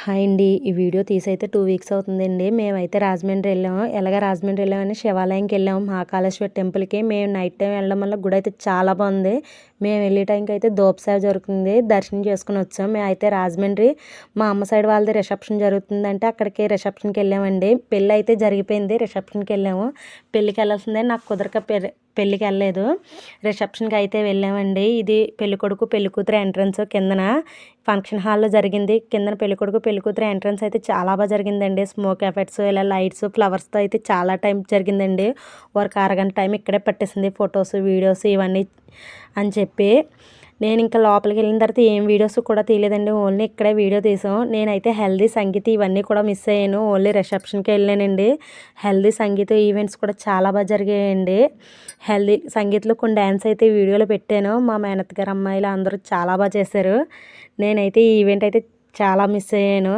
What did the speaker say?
Hi అండి. ఈ video తీసైతే 2 weeks అవుతుందండి. మేమైతే రాజమండ్రి వెళ్ళాము. ఎలాగ రాజమండ్రి వెళ్ళామని శివాలయంకి వెళ్ళాము, మహాకాళేశ్వర టెంపుల్కి. మేము నైట్ టైం వెళ్ళడం వల్ల గుడి అయితే చాలా బాగుంది. మేము వెళ్ళే టైంకి అయితే దూపసేవ జరుగుతుంది, దర్శనం చేసుకుని వచ్చాం. మేమైతే రాజమండ్రి మా అమ్మ సైడ్ వాళ్ళది రిసెప్షన్ జరుగుతుందంటే అక్కడికి రిసెప్షన్కి వెళ్ళామండి. పెళ్ళి అయితే జరిగిపోయింది, రిసెప్షన్కి వెళ్ళాము. పెళ్ళికి వెళ్ళాల్సిందే, నాకు కుదరక పెళ్ళికి వెళ్ళలేదు. రిసెప్షన్కి అయితే వెళ్ళామండి. ఇది పెళ్ళికొడుకు పెళ్ళికూతురు ఎంట్రన్స్ కిందన ఫంక్షన్ హాల్లో జరిగింది. కిందన పెళ్ళికొడుకు పెళ్ళికూతురు ఎంట్రన్స్ అయితే చాలా బాగా జరిగిందండి. స్మోక్ ఎఫెక్ట్స్, ఇలా లైట్స్, ఫ్లవర్స్తో అయితే చాలా టైం జరిగిందండి. ఒక అరగంట టైం ఇక్కడే పట్టేసింది, ఫొటోస్ వీడియోస్ ఇవన్నీ అని చెప్పి. నేను ఇంకా లోపలికి వెళ్ళిన తర్వాత ఏం వీడియోస్ కూడా తీయలేదండి, ఓన్లీ ఇక్కడే వీడియో తీసాం. నేనైతే హెల్దీ సంగీత్ ఇవన్నీ కూడా మిస్ అయ్యాను, ఓన్లీ రిసెప్షన్కి వెళ్ళానండి. హెల్దీ సంగీత ఈవెంట్స్ కూడా చాలా బాగా జరిగాయండి. హెల్దీ సంగీత్లో కొన్ని డ్యాన్స్ అయితే వీడియోలో పెట్టాను. మా మేనత్త గారు అమ్మాయిలు అందరూ చాలా బాగా చేశారు. నేనైతే ఈ ఈవెంట్ అయితే చాలా మిస్ అయ్యాను.